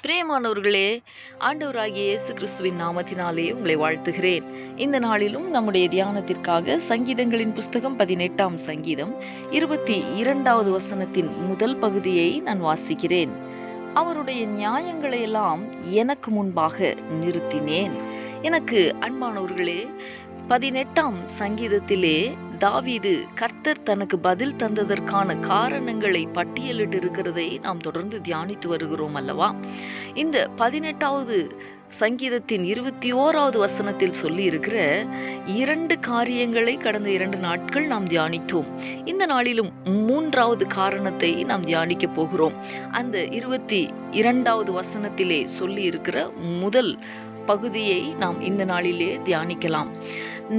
பிரியமானவர்களே, ஆண்டவராகிய இயேசு கிறிஸ்துவின் நாமத்தினாலே உங்களை வாழ்த்துகிறேன். இந்த நாளிலும் நம்முடைய தியானத்திற்காக சங்கீதங்களின் புஸ்தகம் 18ஆம் சங்கீதம் 22வது வசனத்தின் முதல் பகுதியை நான் வாசிக்கிறேன். அவருடைய நியாயங்களை எல்லாம் எனக்கு முன்பாக நிறுத்தினேன். எனக்கு அன்பானவர்களே, 18ஆம் சங்கீதத்திலே தாவீது கர்த்தர் தனக்கு பதில் தந்ததற்கான காரணங்களை பட்டியலிட்டு இருக்கிறதை நாம் தொடர்ந்து தியானித்து வருகிறோம் அல்லவா? இந்த 18வது சங்கீதத்தின் 21வது வசனத்தில் சொல்லி இருக்கிற 2 காரியங்களை கடந்த 2 நாட்கள் நாம் தியானித்தோம். இந்த நாளிலும் 3வது காரணத்தை நாம் தியானிக்க போகிறோம். அந்த 22வது வசனத்திலே சொல்லி இருக்கிற முதல் பகுதியை நாம் இந்த நாளிலே தியானிக்கலாம்.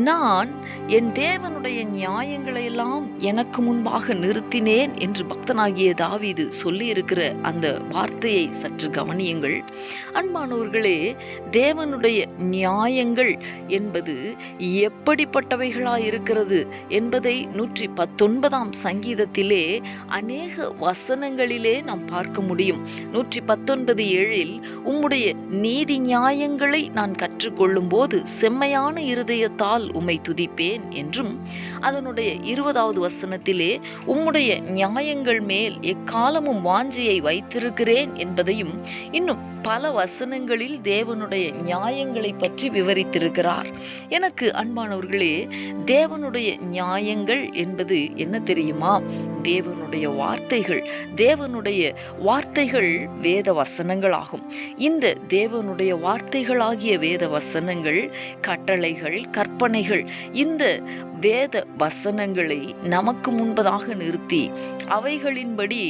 நான் என் தேவனுடைய நியாயங்களை எல்லாம் எனக்கு முன்பாக நிறுத்தினேன் என்று பக்தனாகிய தாவீது சொல்லி இருக்கிற அந்த வார்த்தையை சற்று கவனியுங்கள். அன்பானவர்களே, தேவனுடைய நியாயங்கள் என்பது எப்படிப்பட்டவைகளாய் இருக்கிறது என்பதை 119ஆம் சங்கீதத்திலே அநேக வசனங்களிலே நாம் பார்க்க முடியும். 119:7 உம்முடைய நீதி நியாயங்களை நான் கற்றுக்கொள்ளும் போது செம்மையான இருதயத்தால் உம்மை துதிப்பேன் என்றும், அதனுடைய 20வது வசனத்திலே உம்முடைய நியாயங்கள் மேல் எக்காலமும் வாஞ்சையை வைத்திருக்கிறேன் என்பதையும், இன்னும் பல வசனங்களில் தேவனுடைய நியாயங்களை பற்றி விவரித்திருக்கிறார். எனக்கு அன்பானவர்களே, தேவனுடைய நியாயங்கள் என்பது என்ன தெரியுமா? தேவனுடைய வார்த்தைகள். தேவனுடைய வார்த்தைகள் வேத வசனங்களாகும். இந்த தேவனுடைய வார்த்தைகளாகிய வேத வசனங்கள், கட்டளைகள், கற்பனைகள், இந்த வேத வசனங்களை நமக்கு முன்பதாக நிறுத்தி அவைகளின்படி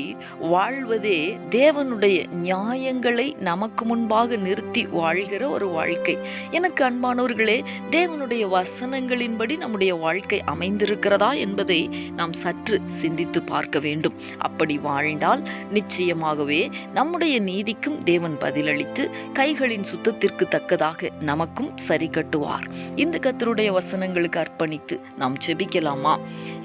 வாழ்வதே தேவனுடைய நியாயங்களை நமக்கு முன்பாக நிறுத்தி வாழ்கிற ஒரு வாழ்க்கை. எனக்கு அன்பானவர்களே, தேவனுடைய வசனங்களின்படி நம்முடைய வாழ்க்கை அமைந்திருக்கிறதா என்பதை நாம் சற்று சிந்தித்து பார்க்க வேண்டும். அப்படி வாழ்ந்தால் நிச்சயமாகவே நம்முடைய நீதிக்கும் தேவன் பதிலளித்து கைகளின் சுத்தத்திற்கு தக்கதாக நமக்கும் சரி கட்டுவார். இந்த கர்த்தருடைய வசனங்களுக்கு அர்ப்பணித்து நாம் ஜெபிக்கலாமா?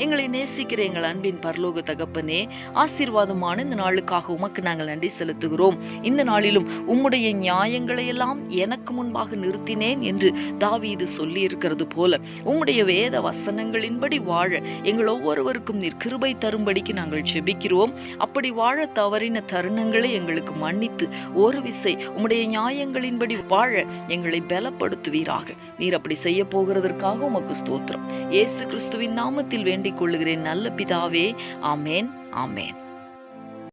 எங்களை நேசிக்கிற எங்கள் அன்பின் பரலோக தகப்பனே, ஆசீர்வாதமான இந்த நாளுக்காக உமக்கு நாங்கள் நன்றி செலுத்துகிறோம். இந்த நாளிலும் உம்முடைய நியாயங்களை எல்லாம் எனக்கு முன்பாக நிறுத்தினேன் என்று தாவீது சொல்லி இருக்கிறது போல உம்முடைய வேத வசனங்களின்படி வாழ எங்கள் ஒவ்வொருவருக்கும் நீர் கிருபை தரும்படிக்கு நாங்கள் ஜெபிக்கிறோம். அப்படி வாழ தவறின தருணங்களை எங்களுக்கு மன்னித்து ஒரு விசை உம்முடைய நியாயங்களின்படி வாழ எங்களை பலப்படுத்துவீராக. நீர் அப்படி செய்ய போகிறதற்காக உமக்கு ஸ்தோத்திரம். இயேசு கிறிஸ்துவின் நாமத்தில் வேண்டிக் கொள்ளுகிறேன் நல்ல பிதாவே. ஆமேன், ஆமேன்.